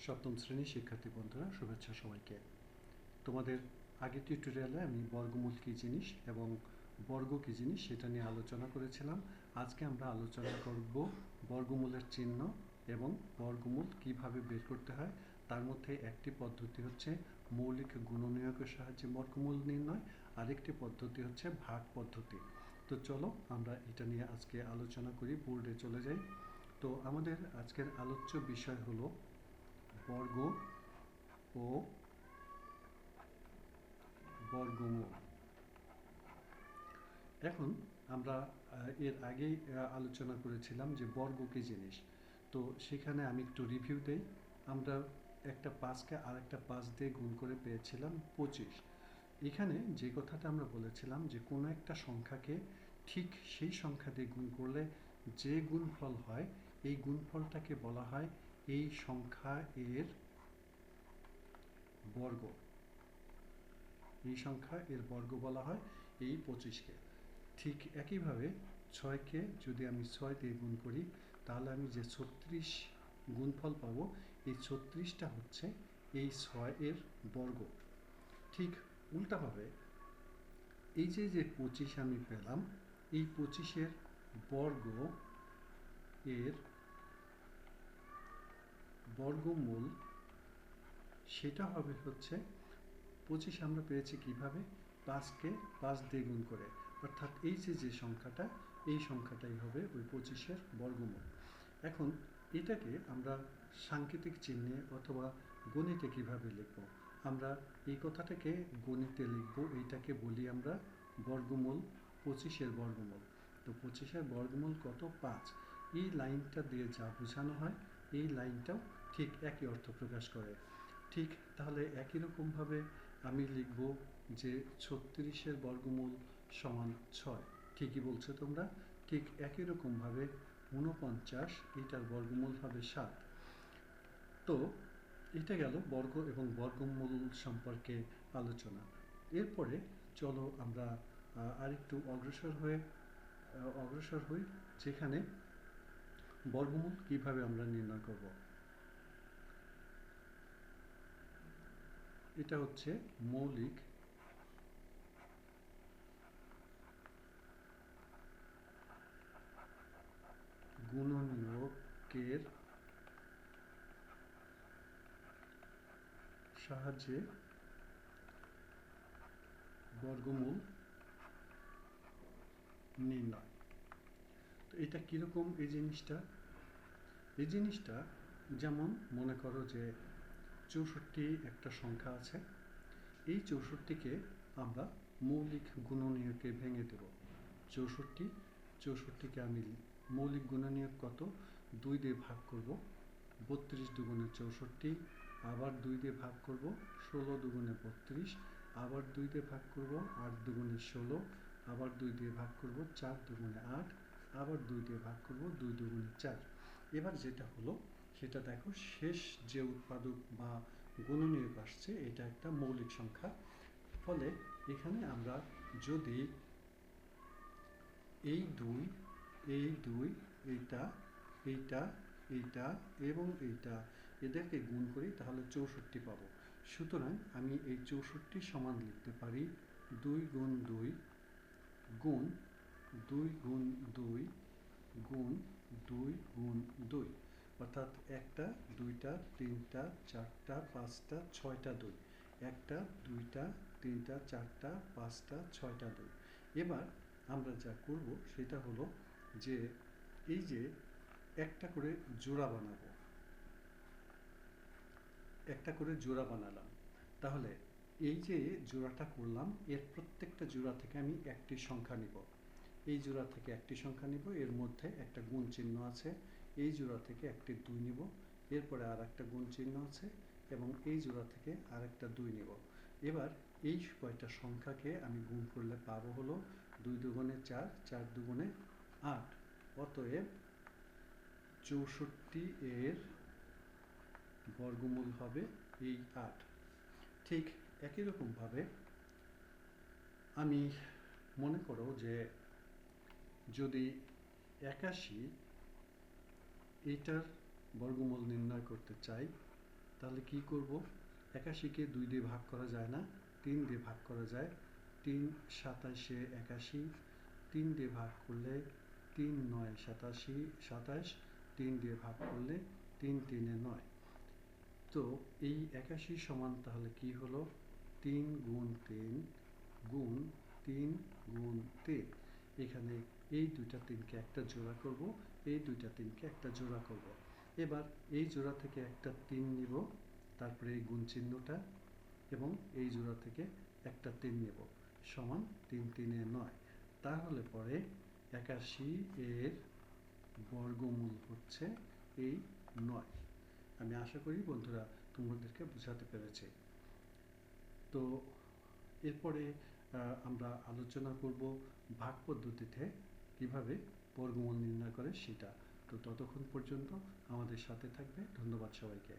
সপ্তম শ্রেণীর শিক্ষার্থী বন্ধুরা, শুভেচ্ছা সবাইকে। তোমাদের আগের টিউটোরিয়ালে আমি বর্গমূল কী জিনিস এবং বর্গ কী জিনিস সেটা নিয়ে আলোচনা করেছিলাম। আজকে আমরা আলোচনা করব বর্গমূলের চিহ্ন এবং বর্গমূল কিভাবে বের করতে হয়। তার মধ্যে একটি পদ্ধতি হচ্ছে মৌলিক গুণনীয়কের সাহায্যে বর্গমূল নির্ণয়, আরেকটি পদ্ধতি হচ্ছে ভাগ পদ্ধতি। তো চলো আমরা এটা নিয়ে আজকে আলোচনা করি। বোর্ডে চলে যাই। তো আমাদের আজকের আলোচ্য বিষয় হলো বর্গ ও বর্গমূল। এখন আমরা এর আগেই আলোচনা করেছিলাম যে বর্গ কী জিনিস। তো সেখানে আমি একটু রিভিউ দেই। আমরা একটা 5কে আরেকটা 5 দিয়ে গুণ করে পেয়েছিলাম 25। এখানে যে কথাটা আমরা বলেছিলাম যে কোনো একটা সংখ্যাকে ঠিক সেই সংখ্যা দিয়ে গুণ করলে যে গুণফল হয় এই গুণফলটাকে বলা হয় এই সংখ্যা এর বর্গ। এই সংখ্যা এর বর্গ বলা হয় এই 25কে। ঠিক একইভাবে 6কে যদি আমি 6 দিয়ে গুণ করি তাহলে আমি যে 36 গুণফল পাবো, এই 36টা হচ্ছে এই 6 এর বর্গ। ঠিক উল্টাভাবে এই যে 25 আমি পেলাম, এই 25-এর বর্গ এর বর্গমূল সেটা হবে হচ্ছে 25 আমরা পেয়েছি কিভাবে? 5কে 5 দিয়ে গুণ করে, অর্থাৎ এই যে সংখ্যাটা, এই সংখ্যাটাই হবে ওই 25-এর বর্গমূল। এখন এটাকে আমরা সাংকেতিক চিহ্নে অথবা গণিতে কিভাবে লিখব? আমরা এই কথাটাকে গণিতে লিখব, এইটাকে বলি আমরা বর্গমূল, 25-এর বর্গমূল। তো 25-এর বর্গমূল কত? 5। এই লাইনটা দিয়ে যা বোঝানো হয় এই লাইনটাও ঠিক একই অর্থ প্রকাশ করে। ঠিক তাহলে একই রকমভাবে আমি লিখব যে 36-এর বর্গমূল সমান 6। ঠিকই বলছো তোমরা। ঠিক একই রকমভাবে 49 এটার বর্গমূল হবে 7। তো এটা গেল বর্গ এবং বর্গমূল সম্পর্কে আলোচনা। এরপরে চলো আমরা আরেকটু অগ্রসর হই, যেখানে বর্গমূল কিভাবে আমরা নির্ণয় করব। এটা হচ্ছে মৌলিক গুণনীয়কের সাহায্যে বর্গমূল নির্ণয়। তো এটা কীরকম এই জিনিসটা যেমন মনে করো যে 64 একটা সংখ্যা আছে। এই 64কে আমরা মৌলিক গুণনীয়কে ভেঙে দেব। 64কে আমি মৌলিক গুণনীয়ক কত? 2 দিয়ে ভাগ করব, 32 দুগুণে 64, আবার 2 দিয়ে ভাগ করব, 16 দুগুণে 32, আবার 2 দিয়ে ভাগ করব, 8 দুগুণে 16, আবার 2 দিয়ে ভাগ করব, 4 দুগুণে 8, আবার 2 দিয়ে ভাগ করব, 2 দুগুণে 4। এবার যেটা হলো সেটা দেখো, শেষ যে উৎপাদক বা গুণনীয়ক আসছে এটা একটা মৌলিক সংখ্যা। ফলে এখানে আমরা যদি এই 2, এইটা, এইটা, এইটা এবং এইটা এদেরকে গুণ করি তাহলে 64 পাবো। সুতরাং আমি এই 64 সমান লিখতে পারি 2 গুণ 2 গুণ 2 গুণ 2 গুণ 2 গুণ 2, অর্থাৎ 1টা 2টা 3টা 4টা 5টা 6টা 2, 1টা 2টা 3টা 4টা 5টা 6টা 2। এবার আমরা যা করব সেটা হলো যে এই যে একটা করে জোড়া বানাবো, একটা করে জোড়া বানালাম। তাহলে এই যে জোড়াটা করলাম এর প্রত্যেকটা জোড়া থেকে আমি একটি সংখ্যা নিব। এই জোড়া থেকে একটি সংখ্যা নিব, এর মধ্যে একটা গুণ চিহ্ন আছে। এই জোড়া থেকে একটি 2 নিব, এরপরে আর একটা গুণ চিহ্ন আছে এবং এই জোড়া থেকে আর একটা 2 নিব। এবার এই কয়টা সংখ্যাকে আমি গুণ করলে পাবো হলো 2 দুগুণে 4, 4 দুগুণে 8। অতএব 64 এর বর্গমূল হবে এই 8। ঠিক একই রকমভাবে আমি মনে করো যে যদি 81 এইটার বর্গমূল নির্ণয় করতে চাই তাহলে কি করব? 81-কে 2 দিয়ে ভাগ করা যায় না, 3 দিয়ে ভাগ করা যায়। 3 27-এ 81, 3 দিয়ে ভাগ করলে 3 9 87, 27, 3 দিয়ে ভাগ করলে 3 3 9। তো এই 81 সমান তাহলে কি হলো? 3 গুণ 3 গুণ 3 গুণ 3। এখানে এই দুইটা 3কে একটা জোড়া করব, এই দুইটা 3কে একটা জোড়া করব। এবার এই জোড়া থেকে একটা 3 নিব, তারপরে এই গুণ চিহ্নটা, এবং এই জোড়া থেকে একটা 3 নেব, সমান 3 3 9। তাহলে পরে 81 এর বর্গমূল হচ্ছে এই 9। আমি আশা করি বন্ধুরা তোমাদেরকে বোঝাতে পেরেছি। তো এরপরে আমরা আলোচনা করব ভাগ পদ্ধতিতে কিভাবে বর্গমূল নির্ণয় করে সেটা। তো ততক্ষণ পর্যন্ত আমাদের সাথে থাকবে। ধন্যবাদ সবাইকে।